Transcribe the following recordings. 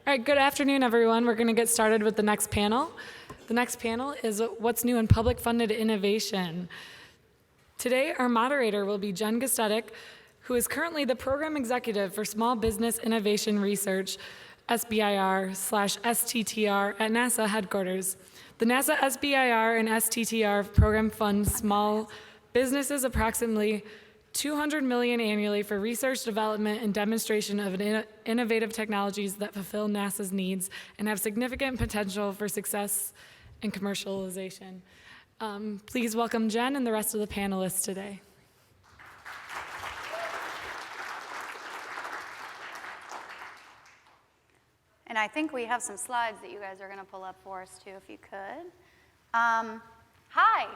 All right, good afternoon, everyone. We're going to get started with the next panel. The next panel is What's New in Public Funded Innovation. Today, our moderator will be Jenn Gustetic, who is currently the Program Executive for Small Business Innovation Research, SBIR/STTR, at NASA headquarters. The NASA SBIR and STTR program funds small businesses approximately $200 million annually for research, development, and demonstration of innovative technologies that fulfill NASA's needs and have significant potential for success and commercialization. Please welcome Jenn and the rest of the panelists today. And I think we have some slides that you guys are going to pull up for us, too, if you could. Hi.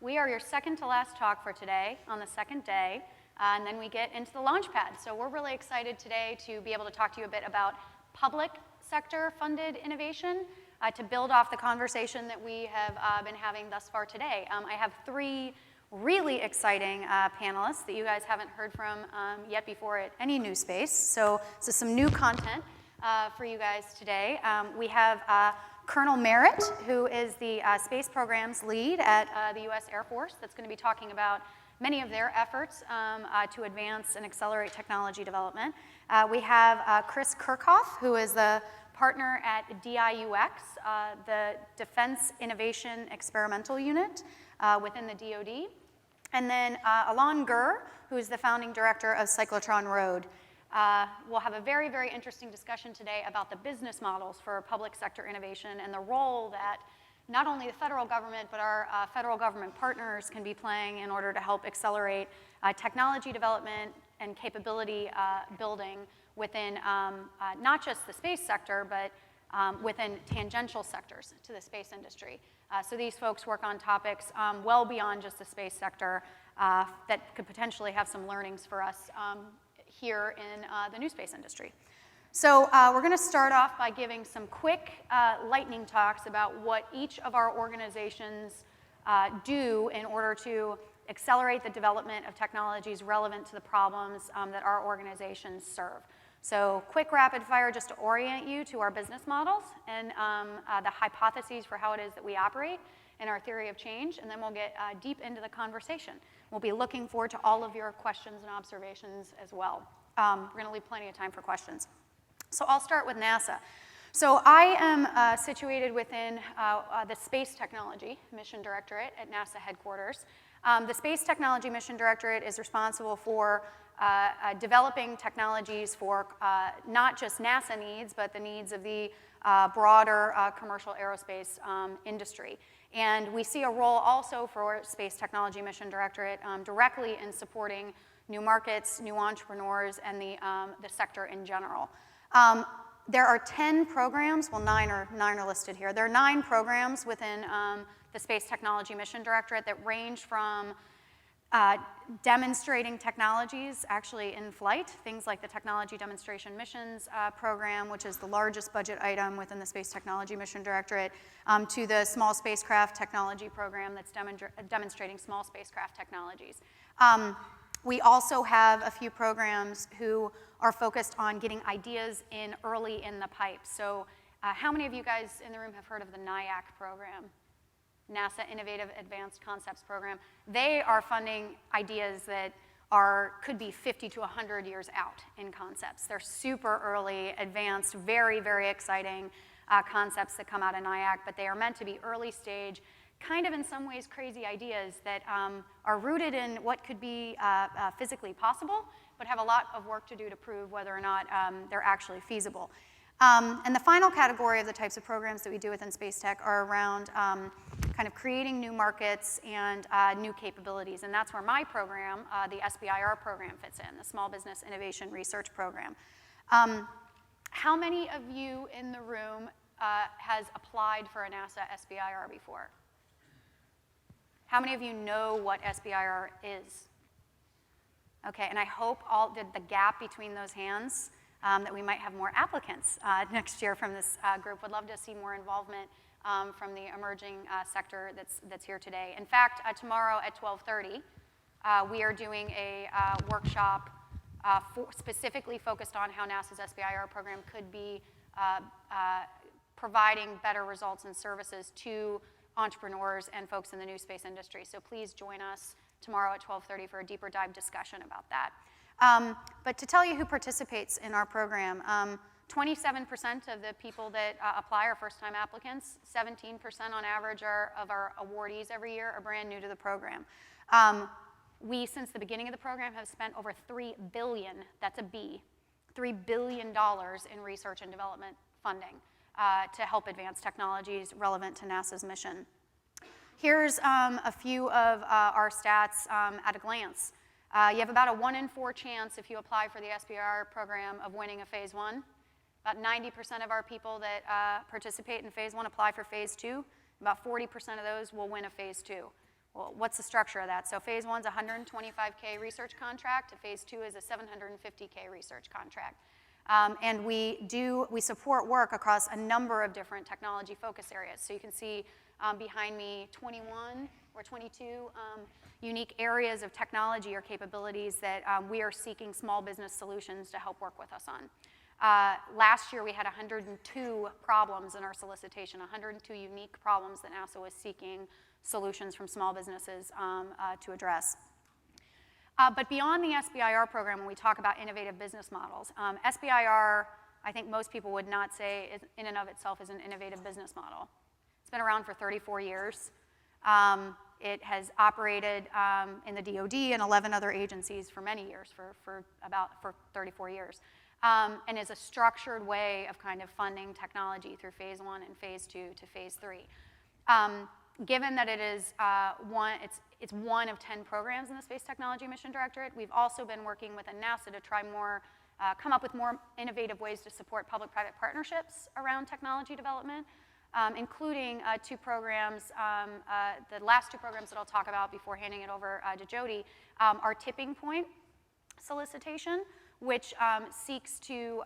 We are your second to last talk for today on the second day, and then we get into the launch pad. So we're really excited today to be able to talk to you a bit about public sector funded innovation to build off the conversation that we have been having thus far today. I have three really exciting panelists that you guys haven't heard from yet before at any new space. So this is some new content for you guys today. We have Colonel Merritt, who is the space programs lead at the US Air Force, that's going to be talking about many of their efforts to advance and accelerate technology development. We have Chris Kirchhoff, who is the partner at DIUX, the Defense Innovation Experimental Unit within the DoD. And then Ilan, who is the founding director of Cyclotron Road. We'll have a very, very interesting discussion today about the business models for public sector innovation and the role that not only the federal government, but our federal government partners can be playing in order to help accelerate technology development and capability building within not just the space sector, but within tangential sectors to the space industry. So these folks work on topics well beyond just the space sector that could potentially have some learnings for us here in the new space industry. So we're going to start off by giving some quick lightning talks about what each of our organizations do in order to accelerate the development of technologies relevant to the problems that our organizations serve. So quick rapid fire just to orient you to our business models and the hypotheses for how it is that we operate and our theory of change, and then we'll get deep into the conversation. We'll be looking forward to all of your questions and observations as well. We're going to leave plenty of time for questions. So I'll start with NASA. So I am situated within the Space Technology Mission Directorate at NASA headquarters. The Space Technology Mission Directorate is responsible for developing technologies for not just NASA needs, but the needs of the broader commercial aerospace industry. And we see a role also for Space Technology Mission Directorate directly in supporting new markets, new entrepreneurs, and the sector in general. There are 10 programs, well, nine are listed here. There are 9 programs within the Space Technology Mission Directorate that range from demonstrating technologies actually in flight, things like the Technology Demonstration Missions program, which is the largest budget item within the Space Technology Mission Directorate, to the Small Spacecraft Technology program that's demonstrating small spacecraft technologies. We also have a few programs who are focused on getting ideas in early in the pipe. So how many of you guys in the room have heard of the NIAC program? NASA Innovative Advanced Concepts Program. They are funding ideas that could be 50 to 100 years out in concepts. They're super early, advanced, very, very exciting concepts that come out of NIAC, but they are meant to be early stage, kind of in some ways crazy ideas that are rooted in what could be physically possible, but have a lot of work to do to prove whether or not they're actually feasible. And the final category of the types of programs that we do within Space Tech are around kind of creating new markets and new capabilities. And that's where my program, the SBIR program, fits in, the Small Business Innovation Research Program. How many of you in the room has applied for a NASA SBIR before? How many of you know what SBIR is? Okay, and I hope the gap between those hands, that we might have more applicants next year from this group. Would love to see more involvement from the emerging sector that's here today. In fact, tomorrow at 12:30, we are doing a workshop specifically focused on how NASA's SBIR program could be providing better results and services to entrepreneurs and folks in the new space industry. So please join us tomorrow at 12:30 for a deeper dive discussion about that. But to tell you who participates in our program, 27% of the people that apply are first-time applicants. 17% on average of our awardees every year are brand new to the program. We, since the beginning of the program, have spent over $3 billion, that's a B, $3 billion in research and development funding to help advance technologies relevant to NASA's mission. Here's a few of our stats at a glance. You have about a 1 in 4 chance if you apply for the SBIR program of winning a phase 1. About 90% of our people that participate in phase 1 apply for phase 2. About 40% of those will win a phase 2. Well, what's the structure of that? So phase 1 is a $125K research contract. Phase 2 is a $750K research contract. And we support work across a number of different technology focus areas. So you can see behind me 21 or 22 unique areas of technology or capabilities that we are seeking small business solutions to help work with us on. Last year we had 102 problems in our solicitation, 102 unique problems that NASA was seeking solutions from small businesses to address. But beyond the SBIR program, when we talk about innovative business models, SBIR, I think most people would not say in and of itself is an innovative business model. It's been around for 34 years. It has operated in the DoD and 11 other agencies for many years, for 34 years, and is a structured way of kind of funding technology through phase 1 and phase 2 to phase 3. Given that it is it's one of 10 programs in the Space Technology Mission Directorate, we've also been working with NASA to try come up with more innovative ways to support public-private partnerships around technology development, including 2 programs. The last 2 programs that I'll talk about before handing it over to Jody are Tipping Point Solicitation, which seeks to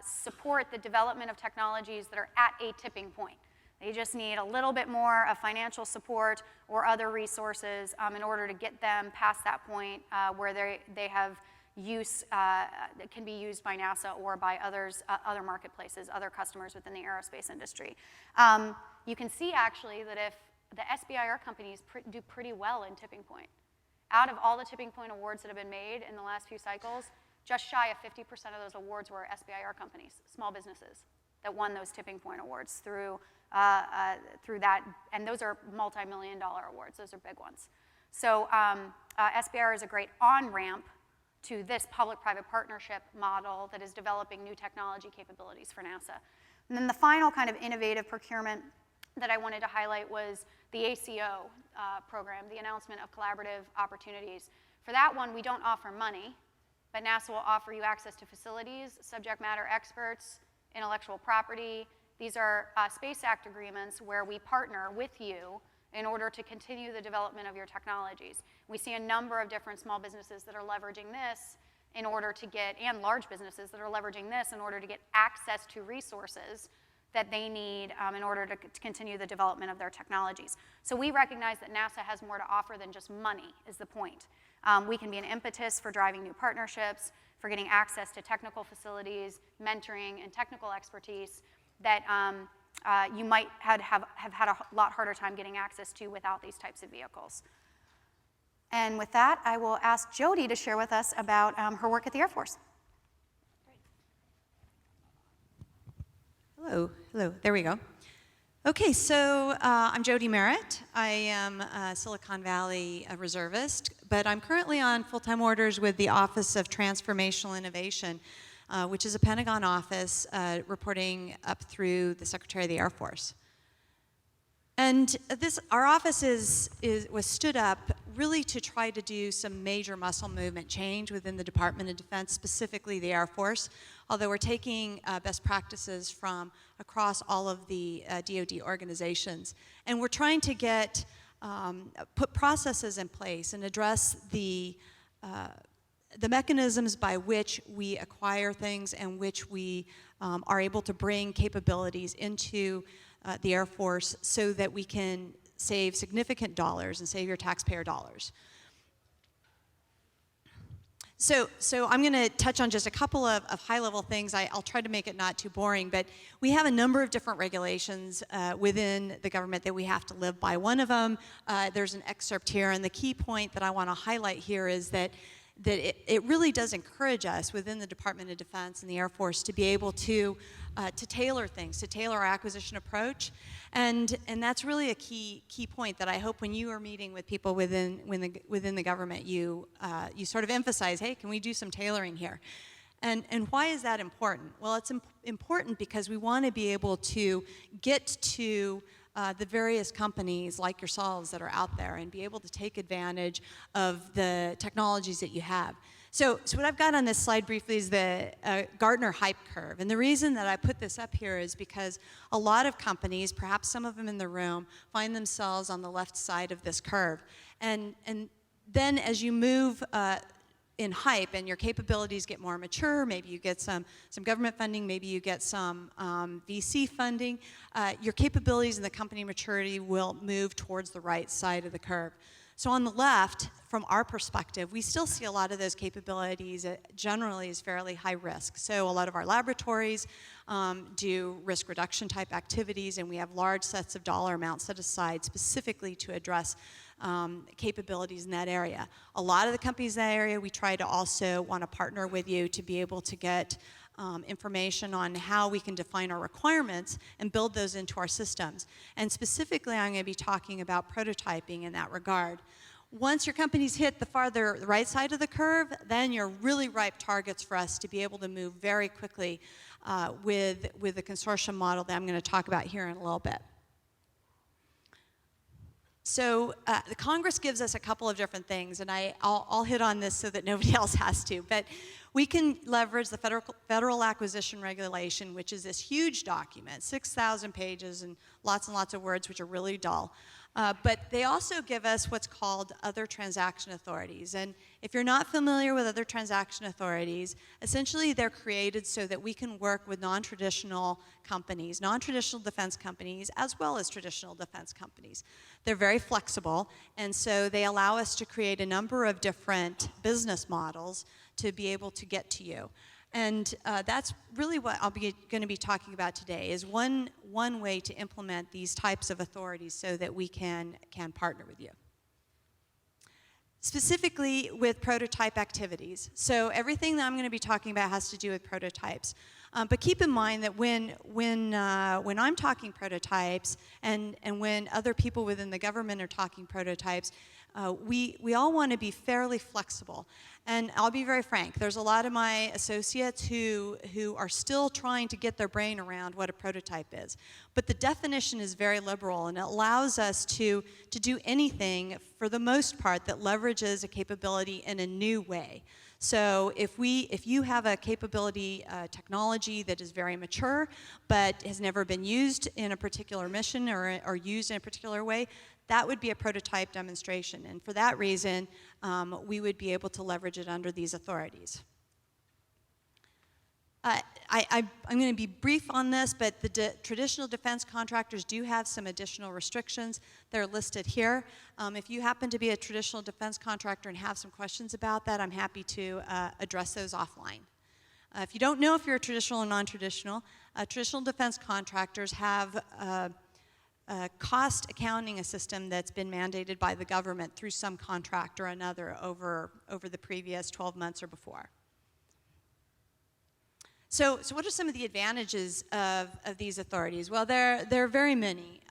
support the development of technologies that are at a tipping point. They just need a little bit more of financial support or other resources in order to get them past that point where they have use that can be used by NASA or by others, other marketplaces, other customers within the aerospace industry. You can see actually that if the SBIR companies do pretty well in Tipping Point. Out of all the Tipping Point awards that have been made in the last few cycles, just shy of 50% of those awards were SBIR companies, small businesses, that won those Tipping Point awards through that, and those are multi-million-dollar awards. Those are big ones. So SBIR is a great on-ramp to this public-private partnership model that is developing new technology capabilities for NASA. And then the final kind of innovative procurement that I wanted to highlight was the ACO program, the Announcement of Collaborative Opportunities. For that one, we don't offer money, but NASA will offer you access to facilities, subject matter experts, intellectual property. These are Space Act agreements where we partner with you in order to continue the development of your technologies. We see a number of different small businesses that are leveraging this in order to get, and large businesses that are leveraging this in order to get access to resources that they need in order to continue the development of their technologies. So we recognize that NASA has more to offer than just money, is the point. We can be an impetus for driving new partnerships, for getting access to technical facilities, mentoring, and technical expertise that you might have had a lot harder time getting access to without these types of vehicles. And with that, I will ask Jody to share with us about her work at the Air Force. Hello, there we go. Okay, so I'm Jody Merritt. I am a Silicon Valley reservist, but I'm currently on full-time orders with the Office of Transformational Innovation, which is a Pentagon office reporting up through the Secretary of the Air Force. And our office was stood up really to try to do some major muscle movement change within the Department of Defense, specifically the Air Force, although we're taking best practices from across all of the DoD organizations. And we're trying to put processes in place and address the mechanisms by which we acquire things and which we are able to bring capabilities into the Air Force so that we can save significant dollars and save your taxpayer dollars. So I'm going to touch on just a couple of high-level things. I'll try to make it not too boring, but we have a number of different regulations within the government that we have to live by. One of them, there's an excerpt here, and the key point that I want to highlight here is that it really does encourage us within the Department of Defense and the Air Force to be able to tailor things, to tailor our acquisition approach, and that's really a key point that I hope when you are meeting with people within the government, you sort of emphasize, hey, can we do some tailoring here? And why is that important? Well, it's important because we want to be able to get to the various companies like yourselves that are out there and be able to take advantage of the technologies that you have. So what I've got on this slide briefly is the Gartner hype curve. And the reason that I put this up here is because a lot of companies, perhaps some of them in the room, find themselves on the left side of this curve. And then as you move in hype and your capabilities get more mature, maybe you get some government funding, maybe you get some VC funding, your capabilities and the company maturity will move towards the right side of the curve. So on the left, from our perspective, we still see a lot of those capabilities generally as fairly high risk. So a lot of our laboratories do risk reduction type activities, and we have large sets of dollar amounts set aside specifically to address capabilities in that area. A lot of the companies in that area, we try to also want to partner with you to be able to get information on how we can define our requirements and build those into our systems. And specifically, I'm going to be talking about prototyping in that regard. Once your companies hit the right side of the curve, then you're really ripe targets for us to be able to move very quickly with the consortium model that I'm going to talk about here in a little bit. So the Congress gives us a couple of different things, and I'll hit on this so that nobody else has to. But we can leverage the Federal Acquisition Regulation, which is this huge document, 6,000 pages and lots of words, which are really dull. But they also give us what's called other transaction authorities. And if you're not familiar with other transaction authorities, essentially they're created so that we can work with non-traditional companies, non-traditional defense companies, as well as traditional defense companies. They're very flexible, and so they allow us to create a number of different business models to be able to get to you. And that's really what I'm going to be talking about today, is one way to implement these types of authorities so that we can partner with you. Specifically with prototype activities. So everything that I'm going to be talking about has to do with prototypes. But keep in mind that when I'm talking prototypes and when other people within the government are talking prototypes, we all want to be fairly flexible. And I'll be very frank, there's a lot of my associates who are still trying to get their brain around what a prototype is. But the definition is very liberal, and it allows us to do anything, for the most part, that leverages a capability in a new way. So if you have a capability technology that is very mature but has never been used in a particular mission or used in a particular way, that would be a prototype demonstration. And for that reason, we would be able to leverage it under these authorities. I'm going to be brief on this, but the traditional defense contractors do have some additional restrictions. They're listed here. If you happen to be a traditional defense contractor and have some questions about that, I'm happy to address those offline. If you don't know if you're a traditional or non-traditional, traditional defense contractors have a cost accounting system that's been mandated by the government through some contract or another over the previous 12 months or before. So what are some of the advantages of these authorities? Well, there are very many.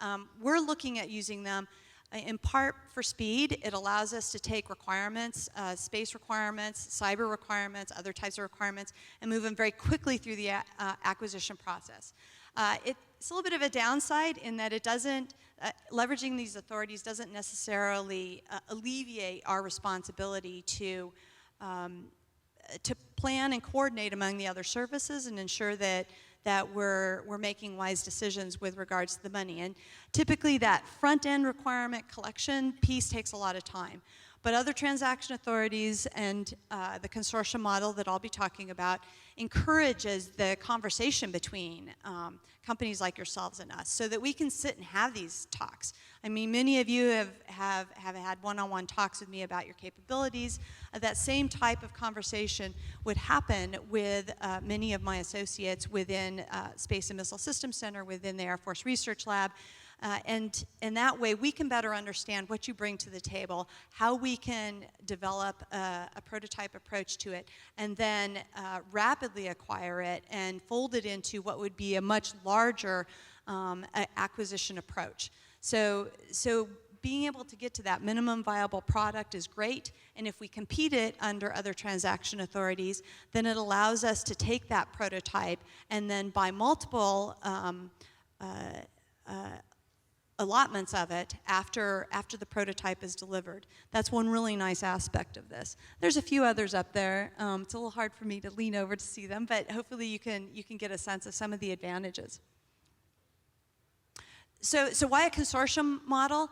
We're looking at using them in part for speed. It allows us to take requirements, space requirements, cyber requirements, other types of requirements, and move them very quickly through the acquisition process. It's a little bit of a downside in that it doesn't, leveraging these authorities doesn't necessarily alleviate our responsibility to plan and coordinate among the other services and ensure that we're making wise decisions with regards to the money. And typically that front-end requirement collection piece takes a lot of time. But other transaction authorities and the consortium model that I'll be talking about encourages the conversation between companies like yourselves and us so that we can sit and have these talks. I mean, many of you have had one-on-one talks with me about your capabilities. That same type of conversation would happen with many of my associates within Space and Missile Systems Center, within the Air Force Research Lab. And that way we can better understand what you bring to the table, how we can develop a prototype approach to it, and then rapidly acquire it and fold it into what would be a much larger acquisition approach. So being able to get to that minimum viable product is great, and if we compete it under other transaction authorities, then it allows us to take that prototype and then buy multiple allotments of it after the prototype is delivered. That's one really nice aspect of this. There's a few others up there. It's a little hard for me to lean over to see them, but hopefully you can get a sense of some of the advantages. So why a consortium model?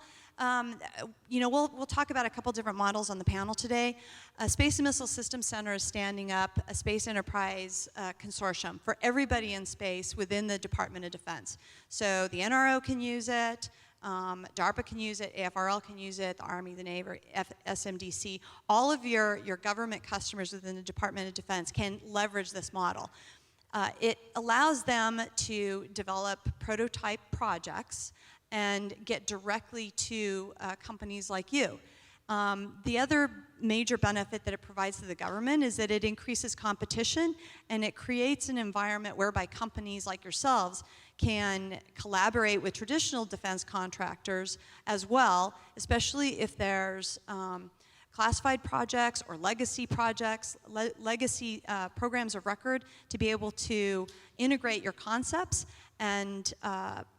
You know, we'll talk about a couple different models on the panel today. Space and Missile Systems Center is standing up a space enterprise consortium for everybody in space within the Department of Defense. So the NRO can use it, DARPA can use it, AFRL can use it, the Army, the Navy, SMDC. All of your government customers within the Department of Defense can leverage this model. It allows them to develop prototype projects and get directly to companies like you. The other major benefit that it provides to the government is that it increases competition and it creates an environment whereby companies like yourselves can collaborate with traditional defense contractors as well, especially if there's classified projects or legacy projects, legacy programs of record, to be able to integrate your concepts and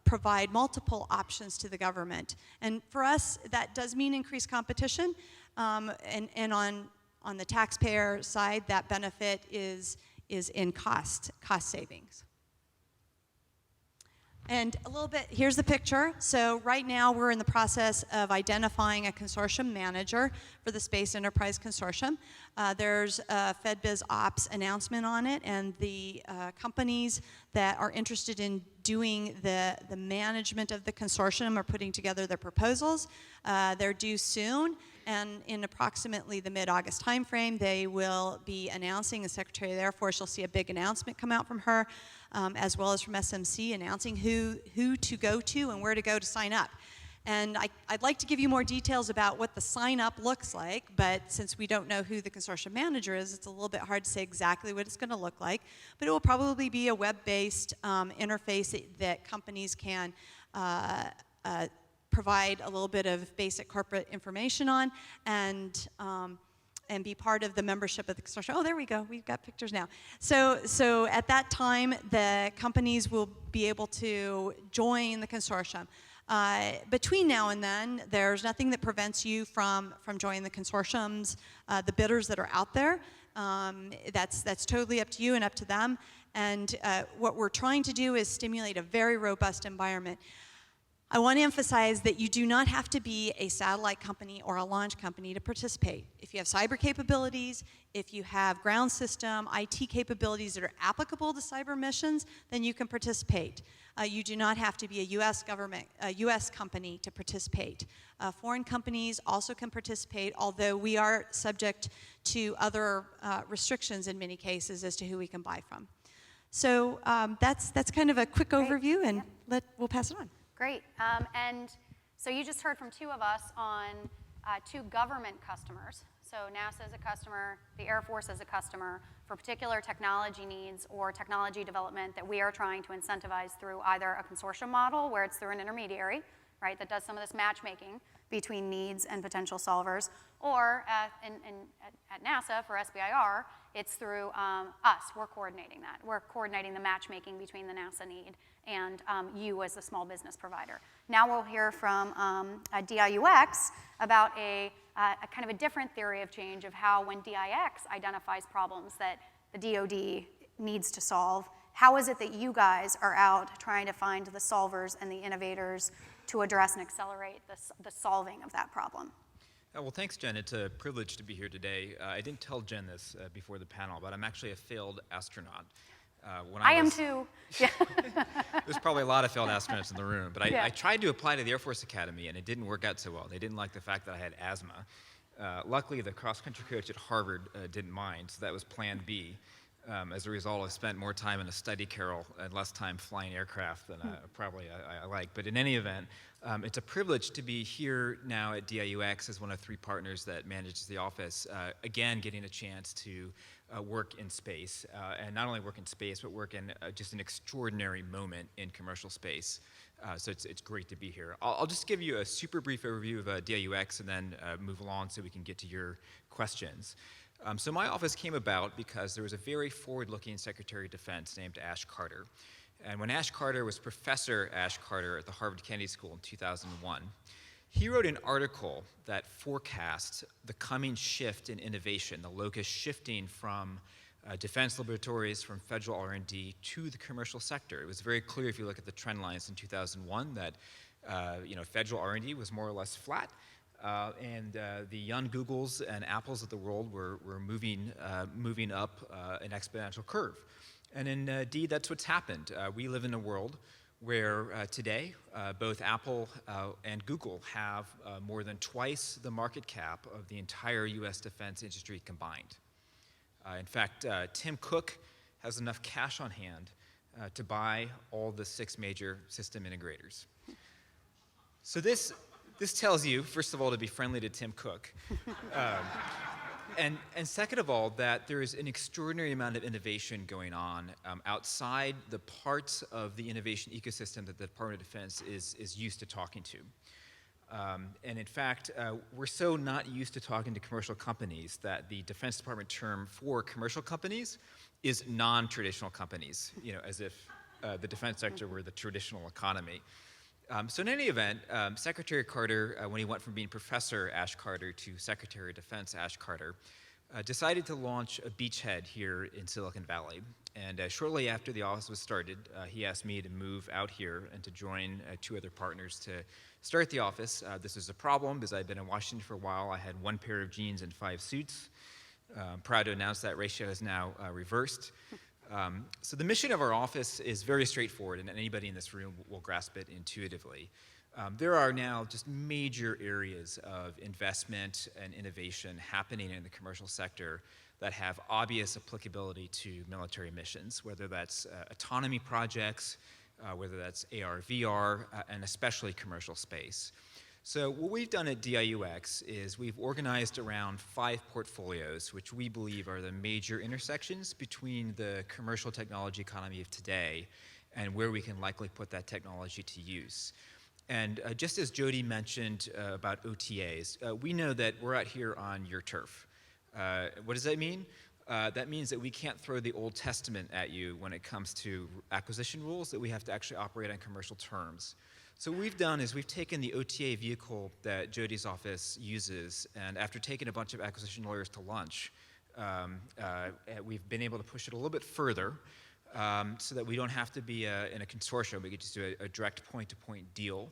provide multiple options to the government. And for us, that does mean increased competition, and on the taxpayer side, that benefit is in cost savings. And a little bit, here's the picture. So right now we're in the process of identifying a consortium manager for the Space Enterprise Consortium. There's a FedBiz Ops announcement on it, and the companies that are interested in doing the management of the consortium are putting together their proposals. They're due soon, and in approximately the mid-August timeframe, they will be announcing, the Secretary of the Air Force, you'll see a big announcement come out from her, as well as from SMC, announcing who to go to and where to go to sign up. And I'd like to give you more details about what the sign up looks like, but since we don't know who the consortium manager is, it's a little bit hard to say exactly what it's going to look like. But it will probably be a web-based interface that companies can provide a little bit of basic corporate information on, and be part of the membership of the consortium. Oh, there we go. We've got pictures now. So at that time, the companies will be able to join the consortium. Between now and then, there's nothing that prevents you from joining the consortiums, the bidders that are out there. That's totally up to you and up to them. And what we're trying to do is stimulate a very robust environment. I want to emphasize that you do not have to be a satellite company or a launch company to participate. If you have cyber capabilities, if you have ground system, IT capabilities that are applicable to cyber missions, then you can participate. You do not have to be a U.S. company to participate. Foreign companies also can participate, although we are subject to other restrictions in many cases as to who we can buy from. So that's kind of a quick overview, and we'll pass it on. Great. And so you just heard from two of us on two government customers. So NASA is a customer, the Air Force is a customer for particular technology needs or technology development that we are trying to incentivize through either a consortium model, where it's through an intermediary, right, that does some of this matchmaking between needs and potential solvers, or at NASA for SBIR, it's through us. We're coordinating that. We're coordinating the matchmaking between the NASA need and you as the small business provider. Now we'll hear from DIUX about a kind of a different theory of change of how, when DIX identifies problems that the DoD needs to solve, how is it that you guys are out trying to find the solvers and the innovators to address and accelerate the solving of that problem? Well, thanks, Jen. It's a privilege to be here today. I didn't tell Jen this before the panel, but I'm actually a failed astronaut. I am too. Yeah. There's probably a lot of failed astronauts in the room, but Yeah. I tried to apply to the Air Force Academy, and it didn't work out so well. They didn't like the fact that I had asthma. Luckily, the cross-country coach at Harvard didn't mind, so that was Plan B. As a result, I spent more time in a study carrel and less time flying aircraft than I like. But in any event, it's a privilege to be here now at DIUX as one of 3 partners that manages the office, again, getting a chance to work in space, and not only work in space, but work in just an extraordinary moment in commercial space. So it's great to be here. I'll just give you a super brief overview of DIUX and then move along so we can get to your questions. So my office came about because there was a very forward-looking Secretary of Defense named Ash Carter. And when Ash Carter was Professor Ash Carter at the Harvard Kennedy School in 2001, he wrote an article that forecasts the coming shift in innovation, the locus shifting from defense laboratories, from federal R&D to the commercial sector. It was very clear if you look at the trend lines in 2001 that federal R&D was more or less flat. And the young Googles and Apples of the world were moving up an exponential curve. And indeed, that's what's happened. We live in a world where today both Apple and Google have more than twice the market cap of the entire US defense industry combined. In fact, Tim Cook has enough cash on hand to buy all the 6 major system integrators. So this tells you, first of all, to be friendly to Tim Cook. And second of all, that there is an extraordinary amount of innovation going on outside the parts of the innovation ecosystem that the Department of Defense is used to talking to. And in fact, we're so not used to talking to commercial companies that the Defense Department term for commercial companies is non-traditional companies, as if the defense sector were the traditional economy. So in any event, Secretary Carter, when he went from being Professor Ash Carter to Secretary of Defense Ash Carter, decided to launch a beachhead here in Silicon Valley. And shortly after the office was started, he asked me to move out here and to join 2 other partners to start the office. This was a problem because I'd been in Washington for a while. I had 1 pair of jeans and 5 suits. I'm proud to announce that ratio is now reversed. So the mission of our office is very straightforward, and anybody in this room will grasp it intuitively. There are now just major areas of investment and innovation happening in the commercial sector that have obvious applicability to military missions, whether that's autonomy projects, whether that's AR, VR, and especially commercial space. So what we've done at DIUX is we've organized around 5 portfolios, which we believe are the major intersections between the commercial technology economy of today and where we can likely put that technology to use. And just as Jody mentioned about OTAs, we know that we're out here on your turf. What does that mean? That means that we can't throw the Old Testament at you when it comes to acquisition rules, that we have to actually operate on commercial terms. So what we've done is we've taken the OTA vehicle that Jody's office uses, and after taking a bunch of acquisition lawyers to lunch, we've been able to push it a little bit further so that we don't have to be in a consortium. We could just do a direct point-to-point deal.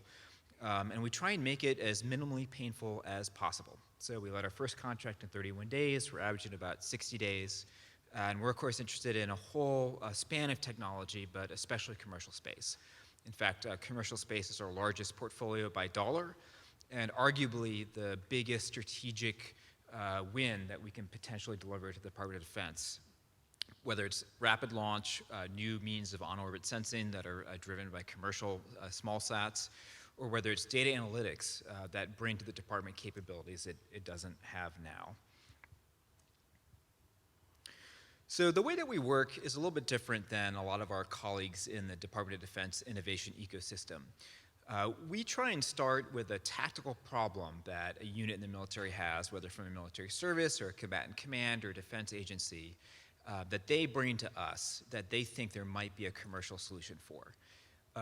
And we try and make it as minimally painful as possible. So we let our first contract in 31 days. We're averaging about 60 days. And we're, of course, interested in a whole span of technology, but especially commercial space. In fact, commercial space is our largest portfolio by dollar, and arguably the biggest strategic win that we can potentially deliver to the Department of Defense. Whether it's rapid launch, new means of on-orbit sensing that are driven by commercial small sats, or whether it's data analytics that bring to the department capabilities it doesn't have now. So the way that we work is a little bit different than a lot of our colleagues in the Department of Defense innovation ecosystem. We try and start with a tactical problem that a unit in the military has, whether from a military service or a combatant command or a defense agency, that they bring to us that they think there might be a commercial solution for.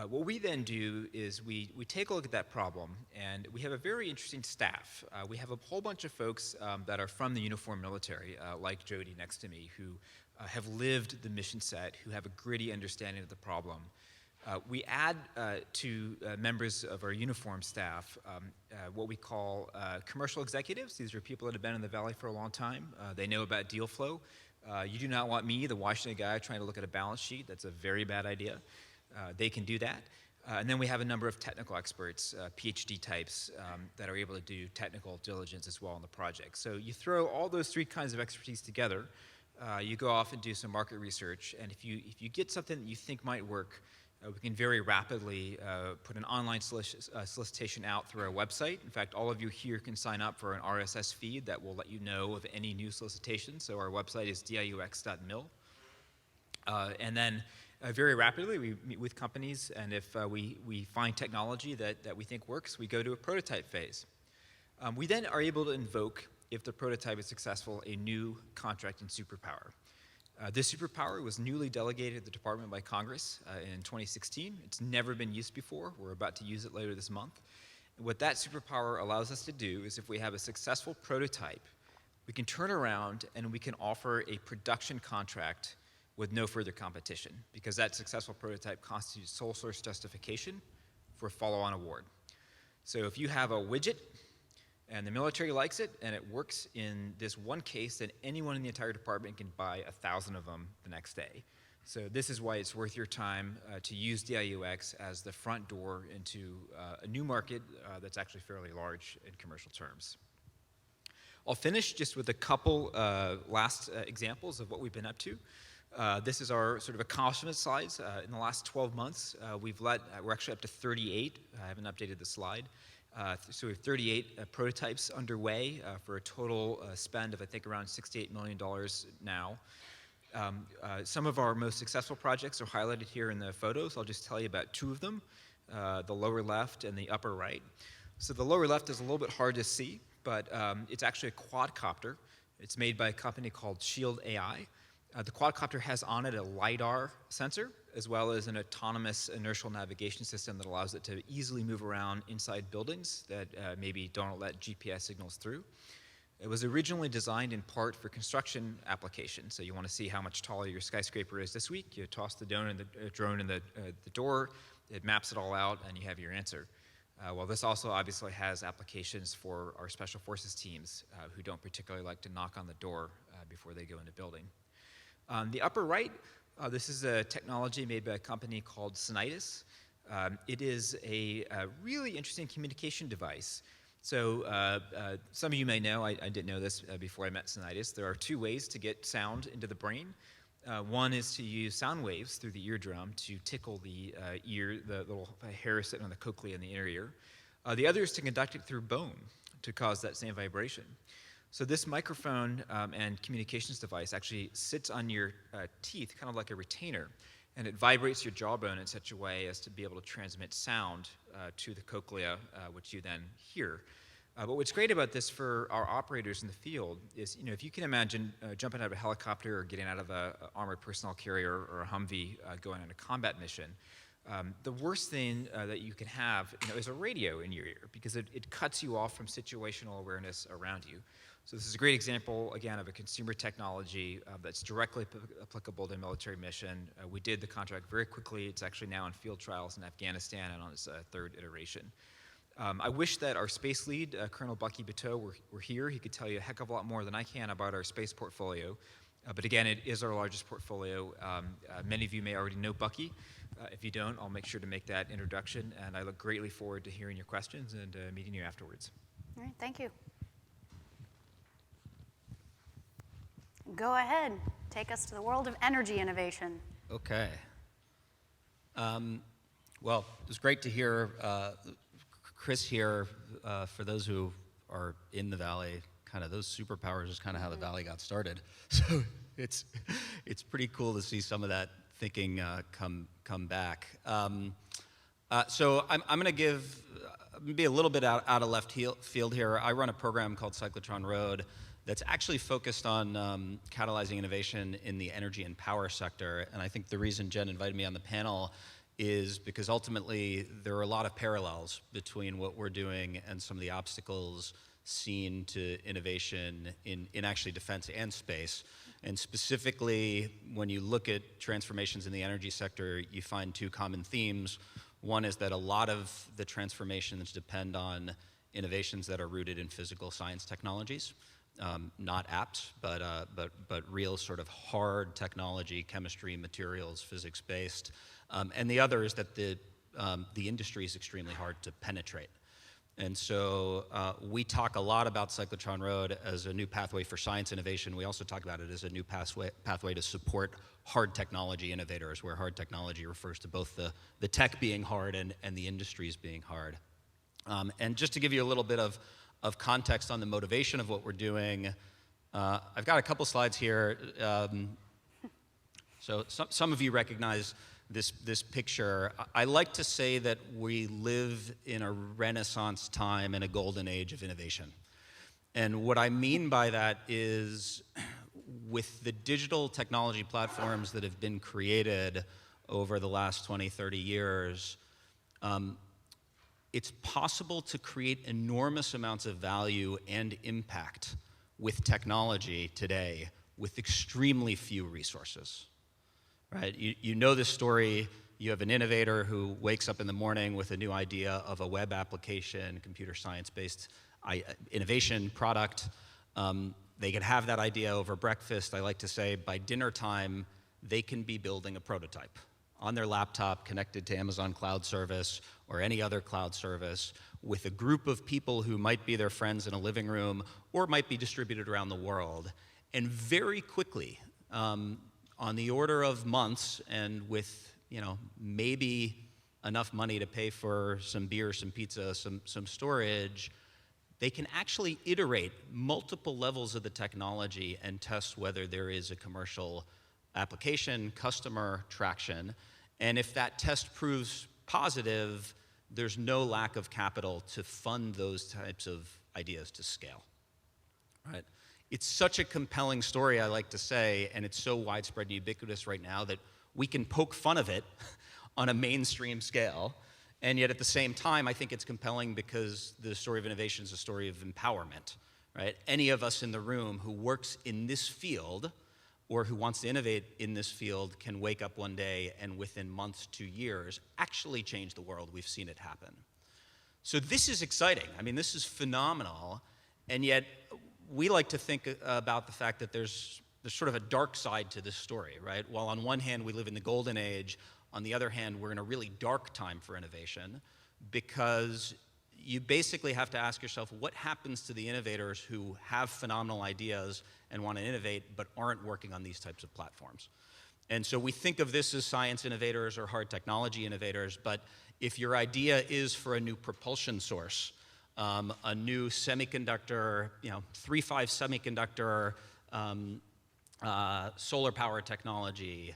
What we then do is we take a look at that problem, and we have a very interesting staff. We have a whole bunch of folks that are from the uniformed military, like Jody next to me, who have lived the mission set, who have a gritty understanding of the problem. We add to members of our uniform staff what we call commercial executives. These are people that have been in the Valley for a long time. They know about deal flow. You do not want me, the Washington guy, trying to look at a balance sheet. That's a very bad idea. They can do that. And then we have a number of technical experts, PhD types, that are able to do technical diligence as well on the project. So you throw all those three kinds of expertise together, you go off and do some market research, and if you get something that you think might work, we can very rapidly put an online solicitation out through our website. In fact, all of you here can sign up for an RSS feed that will let you know of any new solicitation. So our website is diux.mil. And then very rapidly, we meet with companies, and if we find technology that we think works, we go to a prototype phase. We then are able to invoke, if the prototype is successful, a new contract and superpower. This superpower was newly delegated to the department by Congress in 2016. It's never been used before. We're about to use it later this month. And what that superpower allows us to do is if we have a successful prototype, we can turn around and we can offer a production contract with no further competition, because that successful prototype constitutes sole source justification for a follow-on award. So if you have a widget and the military likes it, and it works in this one case, then anyone in the entire department can buy 1,000 of them the next day. So this is why it's worth your time to use DIUX as the front door into a new market that's actually fairly large in commercial terms. I'll finish just with a couple last examples of what we've been up to. This is our sort of accomplishment slides. In the last 12 months, we're actually up to 38. I haven't updated the slide. So we have 38 prototypes underway for a total spend of, I think, around $68 million now. Some of our most successful projects are highlighted here in the photos. I'll just tell you about two of them, the lower left and the upper right. So the lower left is a little bit hard to see, but it's actually a quadcopter. It's made by a company called Shield AI. The quadcopter has on it a LiDAR sensor, as well as an autonomous inertial navigation system that allows it to easily move around inside buildings that maybe don't let GPS signals through. It was originally designed in part for construction applications. So you want to see how much taller your skyscraper is this week. You toss the drone in the door, it maps it all out, and you have your answer. Well, this also obviously has applications for our special forces teams who don't particularly like to knock on the door before they go into building. On the upper right, this is a technology made by a company called Tinnitus. It is a really interesting communication device. So some of you may know, I didn't know this before I met Tinnitus, there are two ways to get sound into the brain. One is to use sound waves through the eardrum to tickle the ear, the little hair sitting on the cochlea in the inner ear. The other is to conduct it through bone to cause that same vibration. So this microphone and communications device actually sits on your teeth, kind of like a retainer, and it vibrates your jawbone in such a way as to be able to transmit sound to the cochlea, which you then hear. But what's great about this for our operators in the field is, if you can imagine jumping out of a helicopter or getting out of an armored personnel carrier or a Humvee going on a combat mission, the worst thing that you can have is a radio in your ear, because it cuts you off from situational awareness around you. So this is a great example, again, of a consumer technology that's directly applicable to a military mission. We did the contract very quickly. It's actually now in field trials in Afghanistan and on its third iteration. I wish that our space lead, Colonel Bucky Bateau, were here. He could tell you a heck of a lot more than I can about our space portfolio. But again, it is our largest portfolio. Many of you may already know Bucky. If you don't, I'll make sure to make that introduction. And I look greatly forward to hearing your questions and meeting you afterwards. All right, thank you. Go ahead. Take us to the world of energy innovation. Okay. Well, it was great to hear Chris here. For those who are in the Valley, kind of those superpowers is kind of how the Valley got started. So it's pretty cool to see some of that thinking come back. So I'm going to be a little bit out of left field here. I run a program called Cyclotron Road that's actually focused on catalyzing innovation in the energy and power sector. And I think the reason Jenn invited me on the panel is because ultimately there are a lot of parallels between what we're doing and some of the obstacles seen to innovation in actually defense and space. And specifically, when you look at transformations in the energy sector, you find two common themes. One is that a lot of the transformations depend on innovations that are rooted in physical science technologies, not apps, but real sort of hard technology, chemistry, materials, physics-based. And the other is that the industry is extremely hard to penetrate. And so we talk a lot about Cyclotron Road as a new pathway for science innovation. We also talk about it as a new pathway to support hard technology innovators, where hard technology refers to both the tech being hard and the industries being hard. And just to give you a little bit of context on the motivation of what we're doing, I've got a couple slides here. So some of you recognize this picture. I like to say that we live in a Renaissance time and a golden age of innovation. And what I mean by that is, with the digital technology platforms that have been created over the last 20, 30 years, it's possible to create enormous amounts of value and impact with technology today with extremely few resources. Right? You know this story. You have an innovator who wakes up in the morning with a new idea of a web application, computer science-based innovation product. They can have that idea over breakfast. I like to say by dinner time, they can be building a prototype on their laptop connected to Amazon Cloud Service or any other cloud service with a group of people who might be their friends in a living room or might be distributed around the world. And very quickly, on the order of months, and with maybe enough money to pay for some beer, some pizza, some storage, they can actually iterate multiple levels of the technology and test whether there is a commercial application, customer traction. And if that test proves positive, there's no lack of capital to fund those types of ideas to scale. Right? It's such a compelling story, I like to say, and it's so widespread and ubiquitous right now that we can poke fun of it on a mainstream scale. And yet at the same time, I think it's compelling because the story of innovation is a story of empowerment. Right? Any of us in the room who works in this field or who wants to innovate in this field can wake up one day and within months to years actually change the world. We've seen it happen. So this is exciting. I mean, this is phenomenal. And yet, we like to think about the fact that there's sort of a dark side to this story, right? While on one hand we live in the golden age, on the other hand we're in a really dark time for innovation, because you basically have to ask yourself, what happens to the innovators who have phenomenal ideas and want to innovate but aren't working on these types of platforms? And so we think of this as science innovators or hard technology innovators, but if your idea is for a new propulsion source, a new semiconductor, 3-5 semiconductor, solar power technology,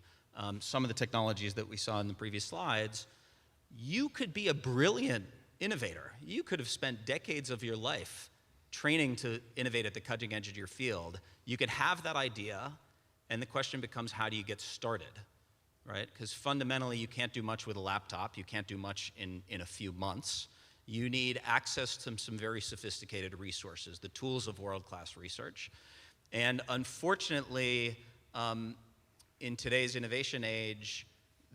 some of the technologies that we saw in the previous slides, you could be a brilliant innovator. You could have spent decades of your life training to innovate at the cutting edge of your field. You could have that idea, and the question becomes, how do you get started? Right? Because fundamentally, you can't do much with a laptop. You can't do much in a few months. You need access to some very sophisticated resources, the tools of world-class research. And unfortunately, in today's innovation age,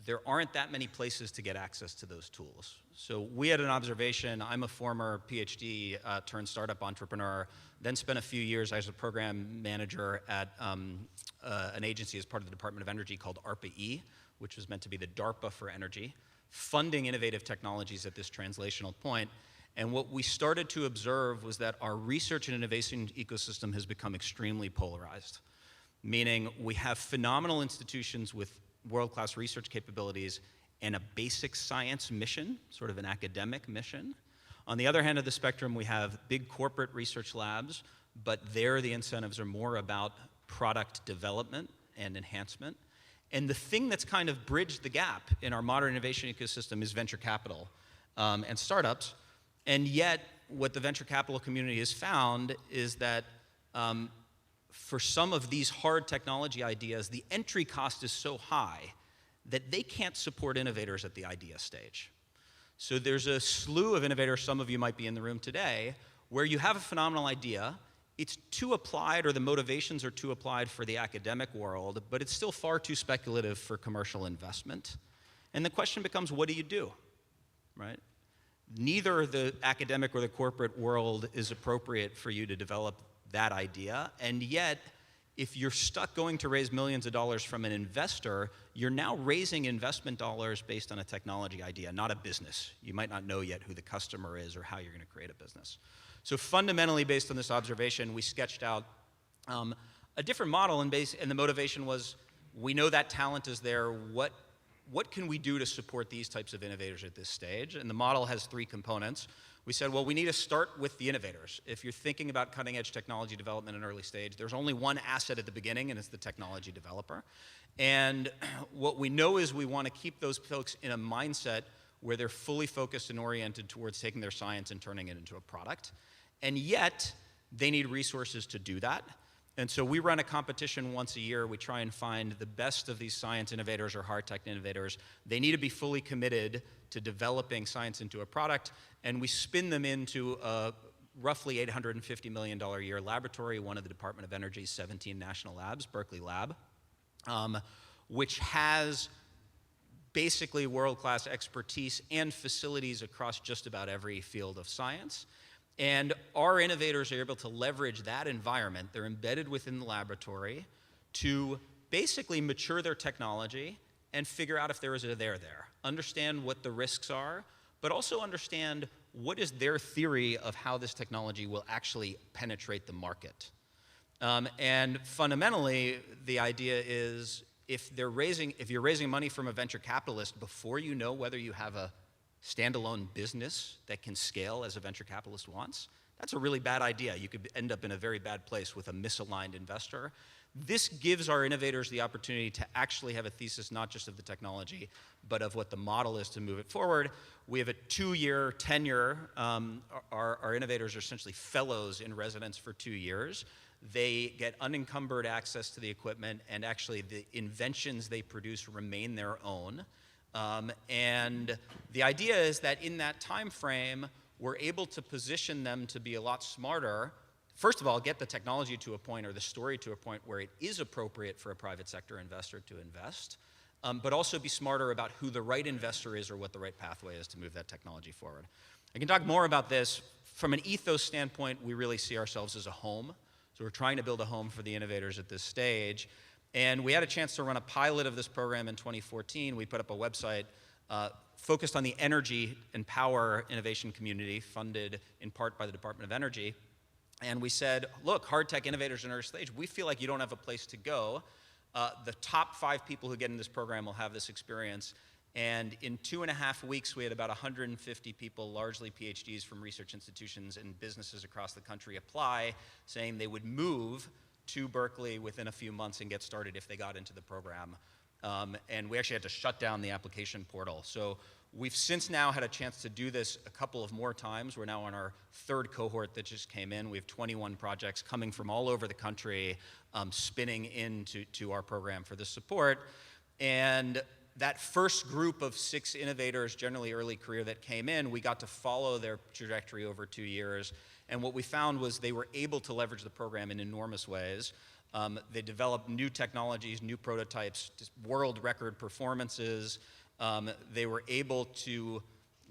there aren't that many places to get access to those tools. So we had an observation. I'm a former PhD turned startup entrepreneur, then spent a few years as a program manager at an agency as part of the Department of Energy called ARPA-E, which was meant to be the DARPA for energy, funding innovative technologies at this translational point. And what we started to observe was that our research and innovation ecosystem has become extremely polarized, meaning we have phenomenal institutions with world-class research capabilities and a basic science mission, sort of an academic mission. On the other hand of the spectrum, we have big corporate research labs, but there the incentives are more about product development and enhancement. And the thing that's kind of bridged the gap in our modern innovation ecosystem is venture capital and startups. And yet, what the venture capital community has found is that for some of these hard technology ideas, the entry cost is so high that they can't support innovators at the idea stage. So there's a slew of innovators, some of you might be in the room today, where you have a phenomenal idea, it's too applied, or the motivations are too applied for the academic world, but it's still far too speculative for commercial investment. And the question becomes, what do you do, right? Neither the academic or the corporate world is appropriate for you to develop that idea, and yet, if you're stuck going to raise millions of dollars from an investor, you're now raising investment dollars based on a technology idea, not a business. You might not know yet who the customer is or how you're going to create a business. So fundamentally, based on this observation, we sketched out a different model, and the motivation was, we know that talent is there. What can we do to support these types of innovators at this stage? And the model has 3 components. We said, well, we need to start with the innovators. If you're thinking about cutting-edge technology development in early stage, there's only one asset at the beginning, and it's the technology developer. And what we know is we want to keep those folks in a mindset where they're fully focused and oriented towards taking their science and turning it into a product. And yet, they need resources to do that. And so we run a competition once a year. We try and find the best of these science innovators or hard tech innovators. They need to be fully committed to developing science into a product, and we spin them into a roughly $850 million a year laboratory, one of the Department of Energy's 17 national labs, Berkeley Lab, which has basically world-class expertise and facilities across just about every field of science. And our innovators are able to leverage that environment. They're embedded within the laboratory to basically mature their technology and figure out if there is a there there. Understand what the risks are, but also understand what is their theory of how this technology will actually penetrate the market. And fundamentally, the idea is if you're raising money from a venture capitalist before you know whether you have a standalone business that can scale as a venture capitalist wants, that's a really bad idea. You could end up in a very bad place with a misaligned investor. This gives our innovators the opportunity to actually have a thesis not just of the technology, but of what the model is to move it forward. We have a 2-year tenure. Our innovators are essentially fellows in residence for 2 years. They get unencumbered access to the equipment, and actually the inventions they produce remain their own. And the idea is that in that time frame, we're able to position them to be a lot smarter. First of all, get the technology to a point, or the story to a point, where it is appropriate for a private sector investor to invest, but also be smarter about who the right investor is or what the right pathway is to move that technology forward. I can talk more about this. From an ethos standpoint, we really see ourselves as a home. So we're trying to build a home for the innovators at this stage. And we had a chance to run a pilot of this program in 2014. We put up a website focused on the energy and power innovation community, funded in part by the Department of Energy. And we said, look, hard tech innovators in early stage, we feel like you don't have a place to go. The top 5 people who get in this program will have this experience. And in 2.5 weeks, we had about 150 people, largely PhDs from research institutions and businesses across the country, apply, saying they would move to Berkeley within a few months and get started if they got into the program. And we actually had to shut down the application portal. So we've since now had a chance to do this a couple of more times. We're now on our 3rd cohort that just came in. We have 21 projects coming from all over the country, spinning into our program for this support. And that first group of 6 innovators, generally early career, that came in, we got to follow their trajectory over 2 years. And what we found was they were able to leverage the program in enormous ways. They developed new technologies, new prototypes, just world record performances. They were able to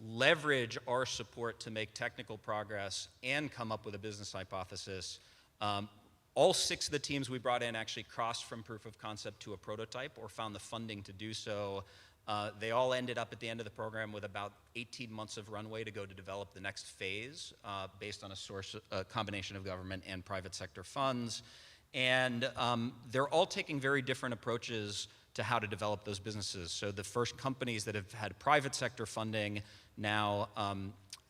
leverage our support to make technical progress and come up with a business hypothesis. All 6 of the teams we brought in actually crossed from proof of concept to a prototype or found the funding to do so. They all ended up at the end of the program with about 18 months of runway to go to develop the next phase based on a combination of government and private sector funds. And they're all taking very different approaches to how to develop those businesses. So the first companies that have had private sector funding now, a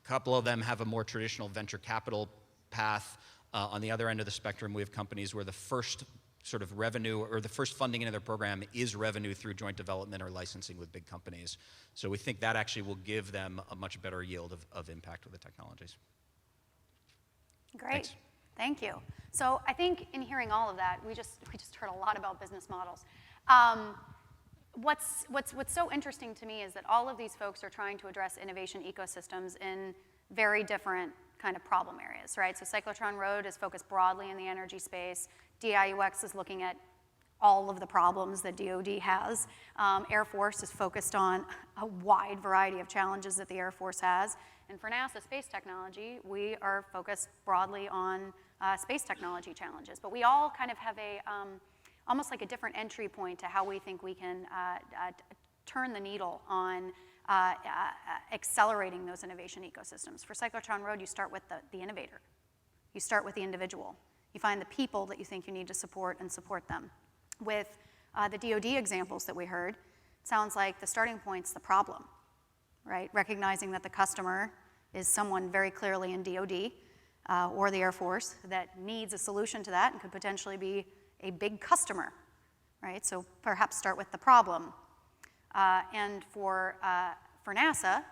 couple of them have a more traditional venture capital path. On the other end of the spectrum, we have companies where the first sort of revenue or the first funding into their program is revenue through joint development or licensing with big companies. So we think that actually will give them a much better yield of impact with the technologies. Great. Thanks. Thank you. So I think in hearing all of that, we just heard a lot about business models. What's so interesting to me is that all of these folks are trying to address innovation ecosystems in very different kind of problem areas, right? So Cyclotron Road is focused broadly in the energy space. DIUX is looking at all of the problems that DoD has. Air Force is focused on a wide variety of challenges that the Air Force has. And for NASA Space Technology, we are focused broadly on space technology challenges. But we all kind of have a, almost like a different entry point to how we think we can turn the needle on accelerating those innovation ecosystems. For Cyclotron Road, you start with the innovator. You start with the individual. You find the people that you think you need to support and support them. With the DoD examples that we heard, it sounds like the starting point's the problem, right? Recognizing that the customer is someone very clearly in DoD or the Air Force that needs a solution to that and could potentially be a big customer, right? So perhaps start with the problem. And for NASA,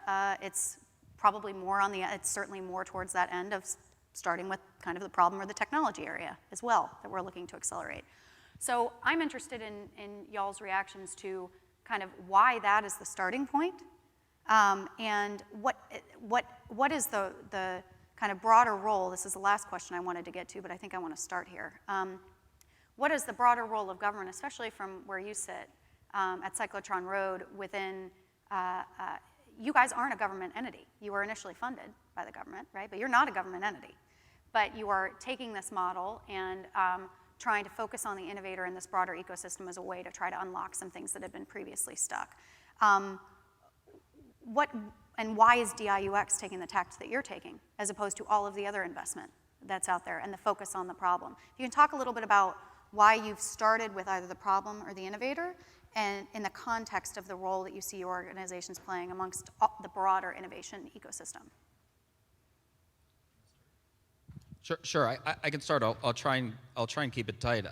it's probably more on it's certainly more towards that end of starting with kind of the problem or the technology area as well that we're looking to accelerate. So I'm interested in y'all's reactions to kind of why that is the starting point, and what is the kind of broader role. This is the last question I wanted to get to, but I think I want to start here. What is the broader role of government, especially from where you sit at Cyclotron Road within, you guys aren't a government entity. You were initially funded by the government, right? But you're not a government entity. But you are taking this model and trying to focus on the innovator in this broader ecosystem as a way to try to unlock some things that had been previously stuck. What and why is DIUX taking the tact that you're taking as opposed to all of the other investment that's out there and the focus on the problem? If you can talk a little bit about why you've started with either the problem or the innovator, and in the context of the role that you see your organizations playing amongst the broader innovation ecosystem. Sure. I can start. I'll try and keep it tight.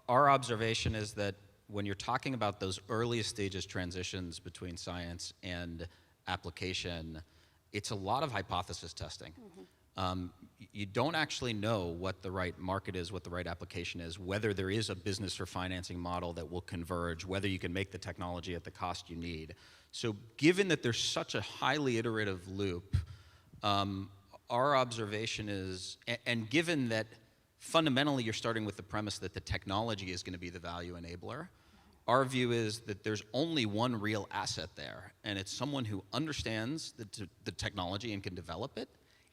Our observation is that when you're talking about those earliest stages transitions between science and application, it's a lot of hypothesis testing. Mm-hmm. You don't actually know what the right market is, what the right application is, whether there is a business or financing model that will converge, whether you can make the technology at the cost you need. So given that there's such a highly iterative loop, our observation is, and given that fundamentally you're starting with the premise that the technology is going to be the value enabler, our view is that there's only one real asset there, and it's someone who understands the technology and can develop it,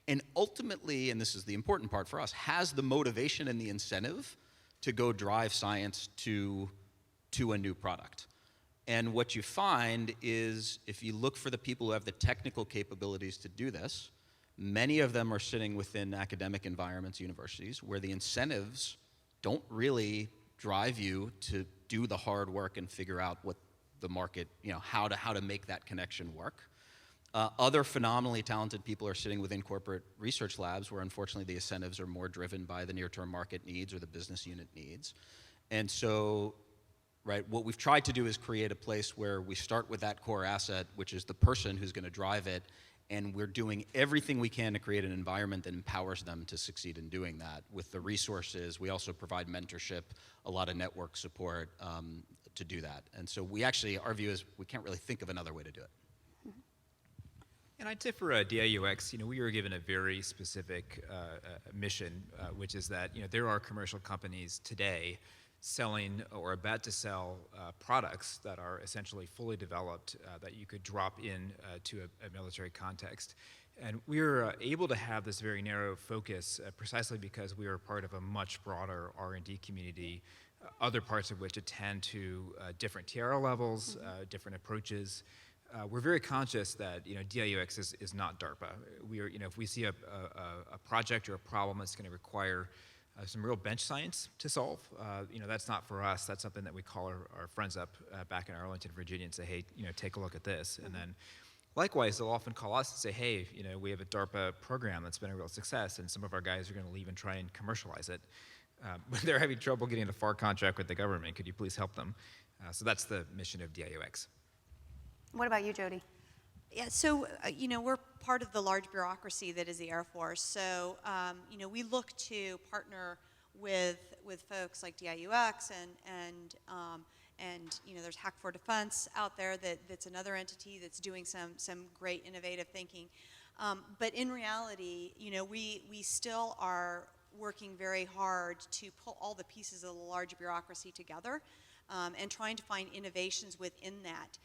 and ultimately, and this is the important part for us, has the motivation and the incentive to go drive science to a new product. And what you find is, if you look for the people who have the technical capabilities to do this, many of them are sitting within academic environments, universities, where the incentives don't really drive you to do the hard work and figure out what the market, how to make that connection work. Other phenomenally talented people are sitting within corporate research labs where unfortunately the incentives are more driven by the near-term market needs or the business unit needs. And so, right, what we've tried to do is create a place where we start with that core asset, which is the person who's going to drive it, and we're doing everything we can to create an environment that empowers them to succeed in doing that. With the resources, we also provide mentorship, a lot of network support to do that. And so our view is we can't really think of another way to do it. And I'd say for DIUX, we were given a very specific mission, which is that there are commercial companies today selling or about to sell products that are essentially fully developed that you could drop in to a military context. And we were able to have this very narrow focus precisely because we are part of a much broader R&D community, other parts of which attend to different TRL levels, different approaches. We're very conscious that DIUX is not DARPA. We are, if we see a project or a problem that's going to require some real bench science to solve, that's not for us. That's something that we call our friends up back in Arlington, Virginia, and say, hey, take a look at this. And then, likewise, they'll often call us and say, hey, we have a DARPA program that's been a real success, and some of our guys are going to leave and try and commercialize it. But they're having trouble getting a FAR contract with the government. Could you please help them? So that's the mission of DIUX. What about you, Jody? Yeah, so, we're part of the large bureaucracy that is the Air Force. So, we look to partner with folks like DIUX and there's Hack for Defense out there that's another entity that's doing some great innovative thinking. But in reality, we still are working very hard to pull all the pieces of the large bureaucracy together and trying to find innovations within that.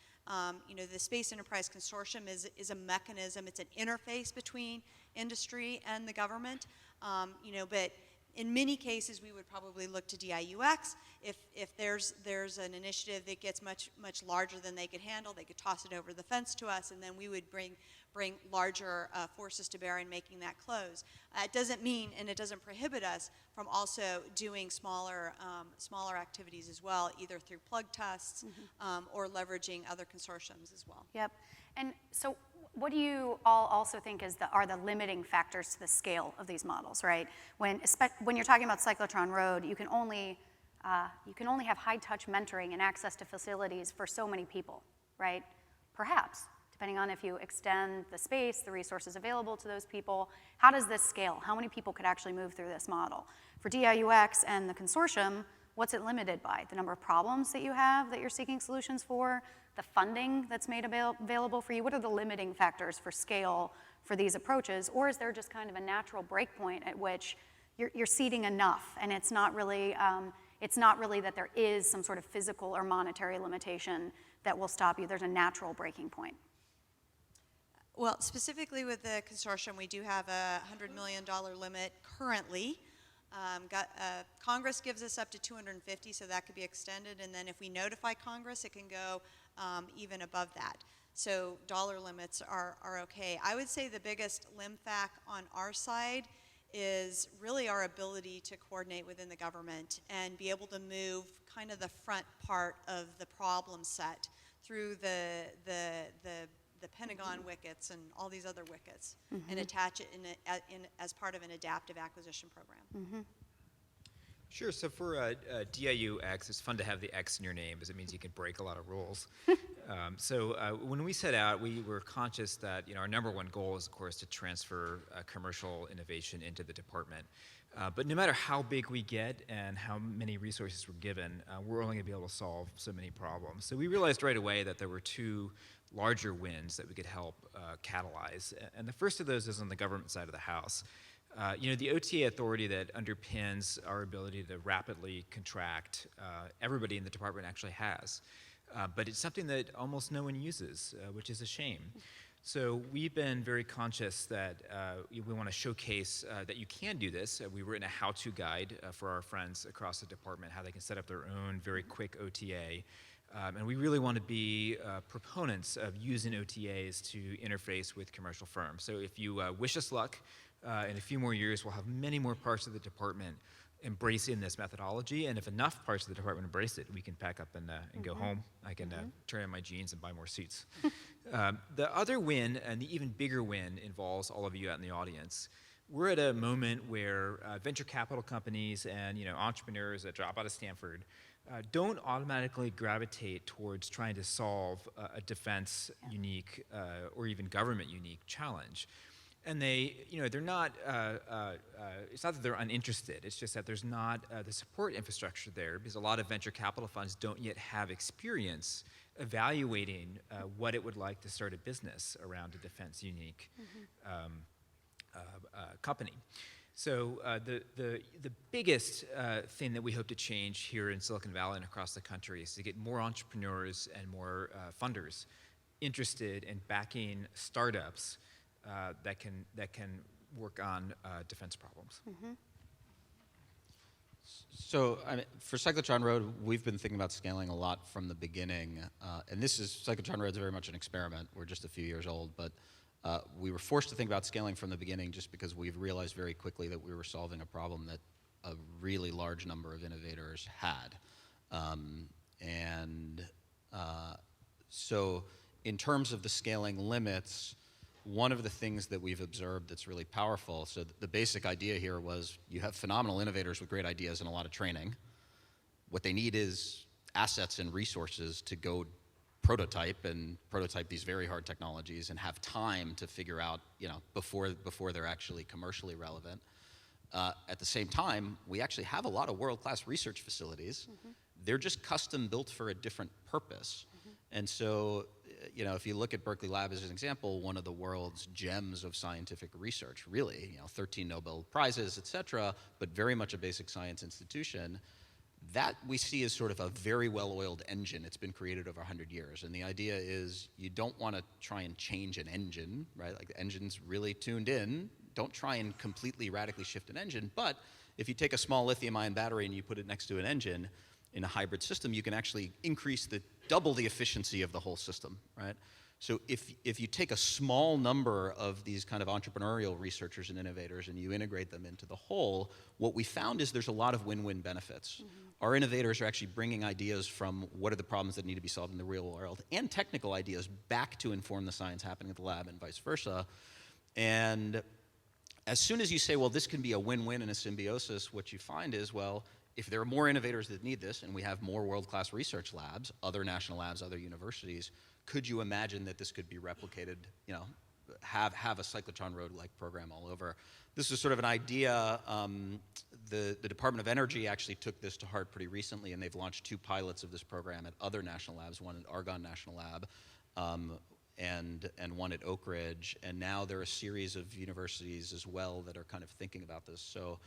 The Space Enterprise Consortium is a mechanism, it's an interface between industry and the government, but in many cases we would probably look to DIUX. If there's an initiative that gets much larger than they could handle, they could toss it over the fence to us, and then we would bring larger forces to bear in making that close. It doesn't mean, and it doesn't prohibit us from also doing smaller activities as well, either through plug tests or leveraging other consortiums as well. Yep. And so what do you all also think are the limiting factors to the scale of these models, right? When you're talking about Cyclotron Road, you can only have high-touch mentoring and access to facilities for so many people, right? Perhaps, depending on if you extend the space, the resources available to those people. How does this scale? How many people could actually move through this model? For DIUX and the consortium, what's it limited by? The number of problems that you have that you're seeking solutions for? The funding that's made available for you? What are the limiting factors for scale for these approaches? Or is there just kind of a natural breakpoint at which you're seeding enough, and it's not really that there is some sort of physical or monetary limitation that will stop you? There's a natural breaking point. Well, specifically with the consortium, we do have a $100 million limit currently. Congress gives us up to 250, so that could be extended, and then if we notify Congress, it can go even above that. So dollar limits are okay. I would say the biggest limfac on our side is really our ability to coordinate within the government and be able to move kind of the front part of the problem set through the Pentagon wickets and all these other wickets and attach it as part of an adaptive acquisition program. Sure, so for DIUX, it's fun to have the X in your name because it means you can break a lot of rules. When we set out, we were conscious that our number one goal is, of course, to transfer commercial innovation into the department. But no matter how big we get and how many resources we're given, we're only going to be able to solve so many problems. So we realized right away that there were two larger wins that we could help catalyze. And the first of those is on the government side of the house. The OTA authority that underpins our ability to rapidly contract, everybody in the department actually has. But it's something that almost no one uses, which is a shame. So we've been very conscious that we want to showcase that you can do this. We've written a how-to guide for our friends across the department, how they can set up their own very quick OTA. And we really want to be proponents of using OTAs to interface with commercial firms. So if you wish us luck, in a few more years, we'll have many more parts of the department embracing this methodology. And if enough parts of the department embrace it, we can pack up and go home. I can turn in my jeans and buy more seats. The other win, and the even bigger win, involves all of you out in the audience. We're at a moment where venture capital companies and entrepreneurs that drop out of Stanford don't automatically gravitate towards trying to solve a defense unique or even government unique challenge. And they're not, it's not that they're uninterested, it's just that there's not the support infrastructure there because a lot of venture capital funds don't yet have experience evaluating what it would like to start a business around a defense unique company. So the biggest thing that we hope to change here in Silicon Valley and across the country is to get more entrepreneurs and more funders interested in backing startups that can work on defense problems. So for Cyclotron Road, we've been thinking about scaling a lot from the beginning. And Cyclotron Road's very much an experiment. We're just a few years old, but we were forced to think about scaling from the beginning just because we've realized very quickly that we were solving a problem that a really large number of innovators had. So in terms of the scaling limits, one of the things that we've observed that's really powerful, so the basic idea here was you have phenomenal innovators with great ideas and a lot of training. What they need is assets and resources to go prototype these very hard technologies and have time to figure out, before they're actually commercially relevant. At the same time, we actually have a lot of world-class research facilities. They're just custom built for a different purpose. And so you know, if you look at Berkeley Lab as an example, one of the world's gems of scientific research, really, you know, 13 Nobel Prizes, et cetera, but very much a basic science institution, that we see as sort of a very well-oiled engine. It's been created over 100 years. And the idea is you don't want to try and change an engine, right? Like the engine's really tuned in. Don't try and completely radically shift an engine. But if you take a small lithium-ion battery and you put it next to an engine in a hybrid system, you can actually double the efficiency of the whole system, right? So if you take a small number of these kind of entrepreneurial researchers and innovators and you integrate them into the whole, what we found is there's a lot of win-win benefits. Our innovators are actually bringing ideas from what are the problems that need to be solved in the real world and technical ideas back to inform the science happening at the lab and vice versa. And as soon as you say, well, this can be a win-win and a symbiosis, what you find is, well, if there are more innovators that need this and we have more world-class research labs, other national labs, other universities, could you imagine that this could be replicated, you know, have a cyclotron road-like program all over? This is sort of an idea. The Department of Energy actually took this to heart pretty recently, and they've launched 2 pilots of this program at other national labs, one at Argonne National Lab and one at Oak Ridge. And now there are a series of universities as well that are kind of thinking about this. So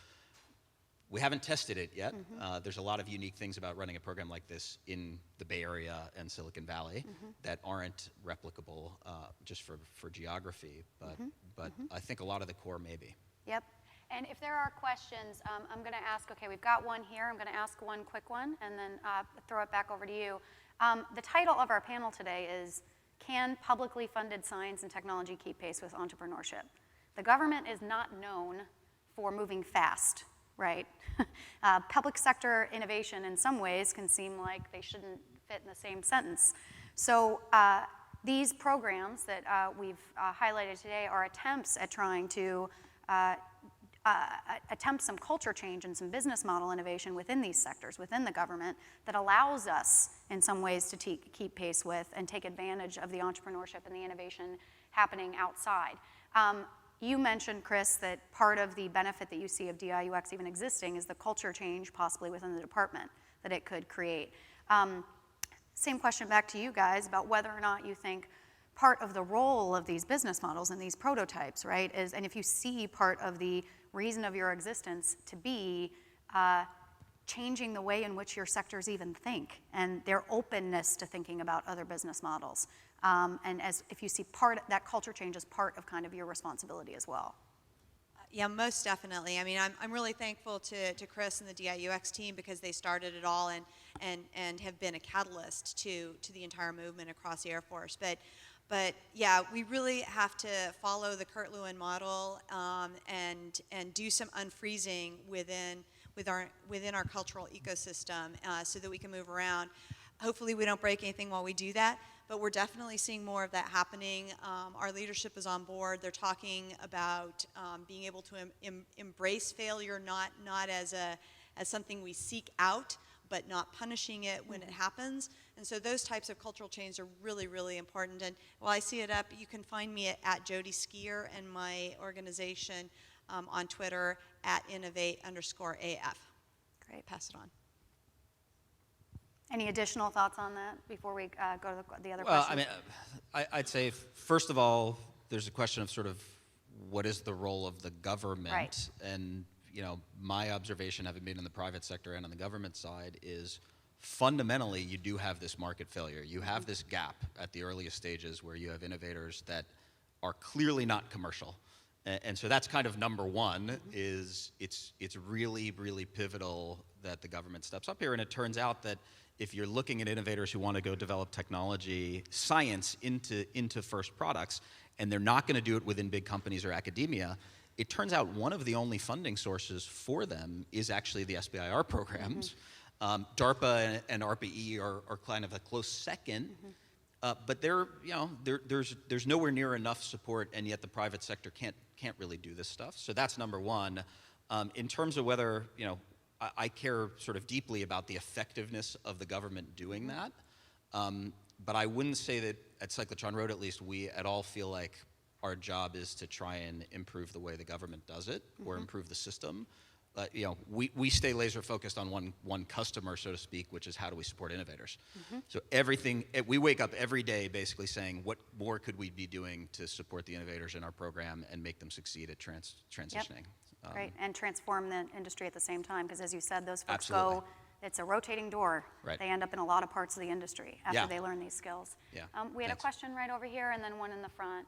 we haven't tested it yet. There's a lot of unique things about running a program like this in the Bay Area and Silicon Valley that aren't replicable just for geography, but I think a lot of the core may be. Yep. And if there are questions, I'm going to ask, okay, we've got one here. I'm going to ask one quick one and then throw it back over to you. The title of our panel today is, Can Publicly Funded Science and Technology Keep Pace with Entrepreneurship? The government is not known for moving fast, right? Public sector innovation in some ways can seem like they shouldn't fit in the same sentence. So these programs that we've highlighted today are attempts at trying to attempt some culture change and some business model innovation within these sectors, within the government, that allows us in some ways to keep pace with and take advantage of the entrepreneurship and the innovation happening outside. You mentioned, Chris, that part of the benefit that you see of DIUX even existing is the culture change possibly within the department that it could create. Same question back to you guys about whether or not you think part of the role of these business models and these prototypes, right, is, and if you see part of the reason of your existence to be changing the way in which your sectors even think and their openness to thinking about other business models. And as if you see that culture change as part of kind of your responsibility as well. Yeah, most definitely. I mean, I'm really thankful to Chris and the DIUX team because they started it all and have been a catalyst to the entire movement across the Air Force. But yeah, we really have to follow the Kurt Lewin model and do some unfreezing within our cultural ecosystem so that we can move around. Hopefully we don't break anything while we do that, but we're definitely seeing more of that happening. Our leadership is on board. They're talking about being able to embrace failure, not as something we seek out, but not punishing it when it happens. And so those types of cultural changes are really, really important. And while I see it up, you can find me at Jody Skier and my organization on Twitter at @innovate_AF. Great, pass it on. Any additional thoughts on that before we go to the other Well, question? I mean, I'd say, first of all, there's a question of sort of what is the role of the government? Right. And, you know, my observation, having been in the private sector and on the government side, is fundamentally you do have this market failure. You have this gap at the earliest stages where you have innovators that are clearly not commercial. And so that's kind of number one, is it's really, really pivotal that the government steps up here. And it turns out that if you're looking at innovators who want to go develop technology, science into first products, and they're not going to do it within big companies or academia, it turns out one of the only funding sources for them is actually the SBIR programs. DARPA and RPE are kind of a close second, but there's nowhere near enough support, and yet the private sector can't really do this stuff. So that's number one. In terms of whether, you know, I care sort of deeply about the effectiveness of the government doing that, but I wouldn't say that at Cyclotron Road, at least, we at all feel like our job is to try and improve the way the government does it or improve the system. we stay laser focused on one customer, so to speak, which is how do we support innovators. So we wake up every day basically saying, what more could we be doing to support the innovators in our program and make them succeed at transitioning. Right, and transform the industry at the same time, because as you said, those folks Absolutely. go, it's a rotating door. Right. They end up in a lot of parts of the industry after Yeah. they learn these skills. Yeah. We had Thanks. a question right over here, and then one in the front.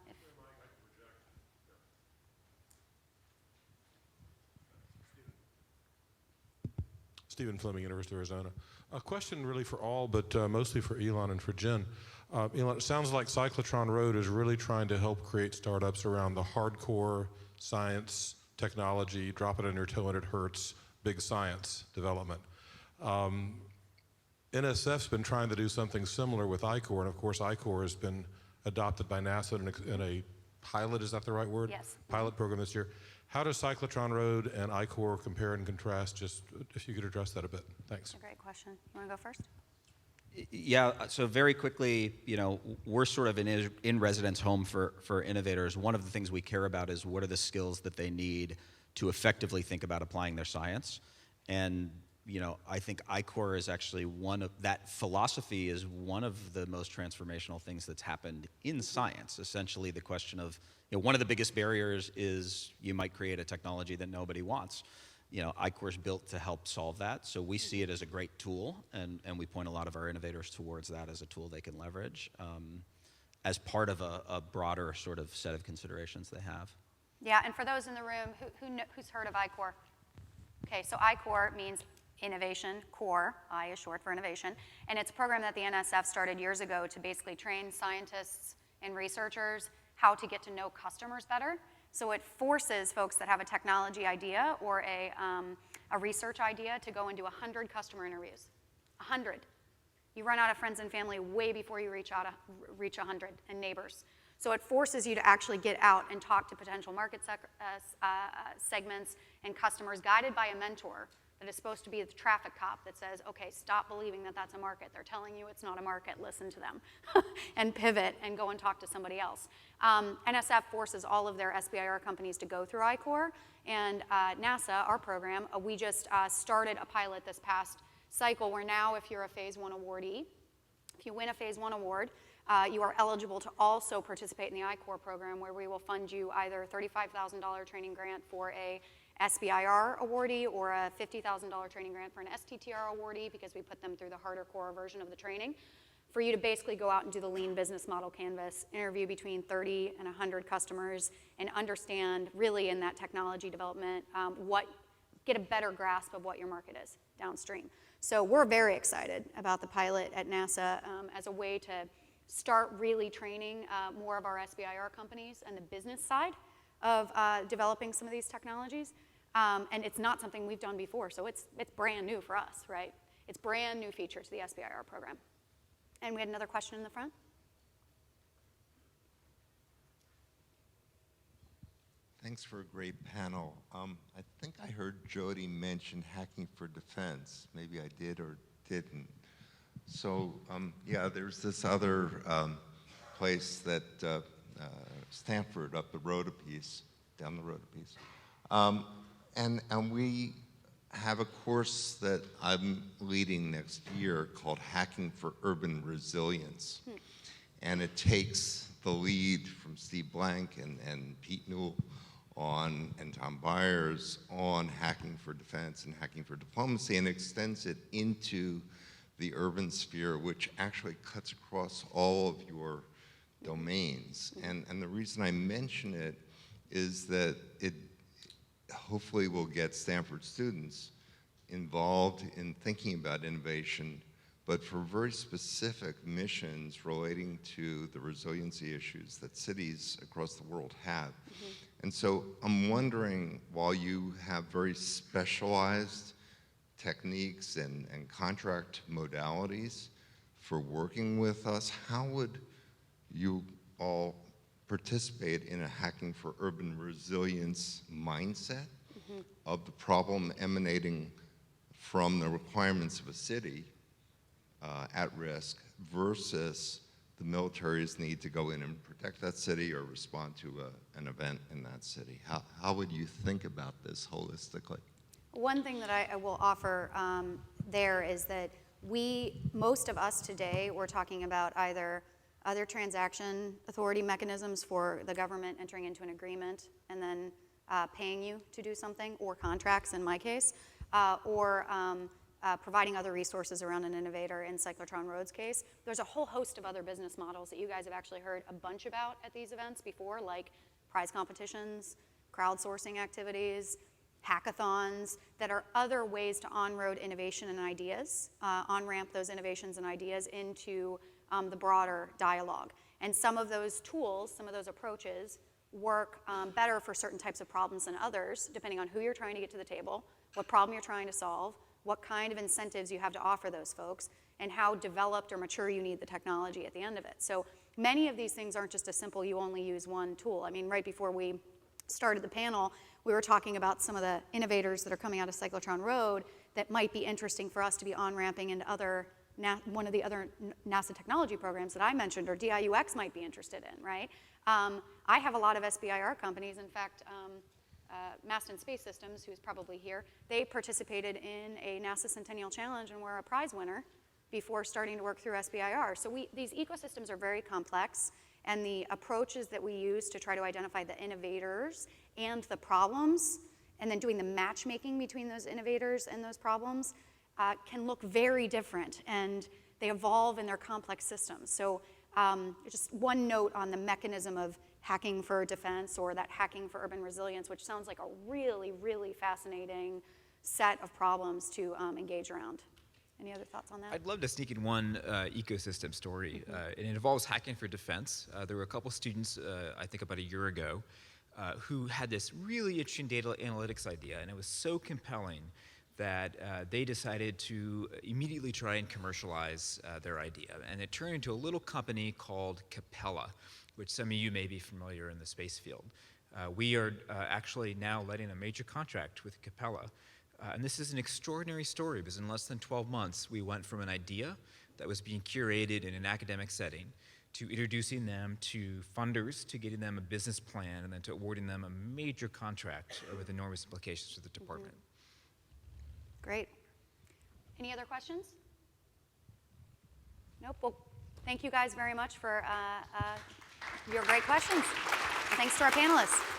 Stephen Fleming, University of Arizona. A question really for all, but mostly for Ilan and for Jenn. Ilan, it sounds like Cyclotron Road is really trying to help create startups around the hardcore science, technology, drop it on your toe and it hurts, big science development. NSF's been trying to do something similar with ICOR, and of course ICOR has been adopted by NASA in a pilot, is that the right word? Yes. Pilot program this year. How does Cyclotron Road and ICOR compare and contrast? Just if you could address that a bit. Thanks. That's a great question. You want to go first? Yeah, so very quickly, we're sort of an in-residence home for innovators. One of the things we care about is what are the skills that they need to effectively think about applying their science. And, I think ICOR is actually that philosophy is one of the most transformational things that's happened in science. Essentially, the question of, one of the biggest barriers is you might create a technology that nobody wants. ICOR is built to help solve that, so we see it as a great tool, and we point a lot of our innovators towards that as a tool they can leverage as part of a broader sort of set of considerations they have. Yeah, and for those in the room, who's heard of ICOR? Okay, so ICOR means Innovation Core. I is short for innovation, and it's a program that the NSF started years ago to basically train scientists and researchers how to get to know customers better. So it forces folks that have a technology idea or a research idea to go and do 100 customer interviews. 100. You run out of friends and family way before you reach 100, and neighbors. So it forces you to actually get out and talk to potential market segments and customers, guided by a mentor that is supposed to be the traffic cop that says, okay, stop believing that that's a market. They're telling you it's not a market. Listen to them. And pivot and go and talk to somebody else. NSF forces all of their SBIR companies to go through ICOR. And NASA, our program, we just started a pilot this past cycle where now if you're a Phase 1 awardee, if you win a Phase 1 award, you are eligible to also participate in the ICOR program, where we will fund you either a $35,000 training grant for a SBIR awardee or a $50,000 training grant for an STTR awardee, because we put them through the harder core version of the training, for you to basically go out and do the lean business model canvas, interview between 30 and 100 customers, and understand really in that technology development get a better grasp of what your market is downstream. So we're very excited about the pilot at NASA as a way to start really training more of our SBIR companies and the business side of developing some of these technologies. And it's not something we've done before, so it's brand new for us, right? It's brand new feature to the SBIR program. And we had another question in the front. Thanks for a great panel. I think I heard Jody mention hacking for defense. Maybe I did or didn't. So yeah, there's this other place that Stanford up the road a piece, down the road a piece. And we have a course that I'm leading next year called Hacking for Urban Resilience. And it takes the lead from Steve Blank and Pete Newell and Tom Byers on hacking for defense and hacking for diplomacy, and extends it into the urban sphere, which actually cuts across all of your domains. And the reason I mention it is that it hopefully will get Stanford students involved in thinking about innovation, but for very specific missions relating to the resiliency issues that cities across the world have. And so I'm wondering, while you have very specialized techniques and contract modalities for working with us, how would you all participate in a hacking for urban resilience mindset of the problem emanating from the requirements of a city at risk versus the military's need to go in and protect that city or respond to an event in that city? How would you think about this holistically? One thing that I will offer there is that most of us today, we're talking about either other transaction authority mechanisms for the government entering into an agreement and then paying you to do something, or contracts in my case, or providing other resources around an innovator in Cyclotron Road's case. There's a whole host of other business models that you guys have actually heard a bunch about at these events before, like prize competitions, crowdsourcing activities, hackathons, that are other ways to on-road innovation and ideas, on-ramp those innovations and ideas into the broader dialogue. And some of those tools, some of those approaches work better for certain types of problems than others, depending on who you're trying to get to the table, what problem you're trying to solve, what kind of incentives you have to offer those folks, and how developed or mature you need the technology at the end of it. So many of these things aren't just a simple, you only use one tool. I mean, right before we started the panel, we were talking about some of the innovators that are coming out of Cyclotron Road that might be interesting for us to be on-ramping into one of the other NASA technology programs that I mentioned, or DIUX might be interested in, right? I have a lot of SBIR companies. In fact, Maston Space Systems, who's probably here, they participated in a NASA Centennial Challenge and were a prize winner before starting to work through SBIR. So these ecosystems are very complex, and the approaches that we use to try to identify the innovators and the problems, and then doing the matchmaking between those innovators and those problems, can look very different, and they evolve in their complex systems. So just one note on the mechanism of hacking for defense, or that hacking for urban resilience, which sounds like a really, really fascinating set of problems to engage around. Any other thoughts on that? I'd love to sneak in one ecosystem story, and it involves hacking for defense. There were a couple students, I think about a year ago, who had this really interesting data analytics idea, and it was so compelling that they decided to immediately try and commercialize their idea. And it turned into a little company called Capella, which some of you may be familiar in the space field. We are actually now letting a major contract with Capella. And this is an extraordinary story, because in less than 12 months, we went from an idea that was being curated in an academic setting to introducing them to funders, to getting them a business plan, and then to awarding them a major contract with enormous implications for the department. Great. Any other questions? Nope. Well, thank you guys very much for your great questions. Thanks to our panelists.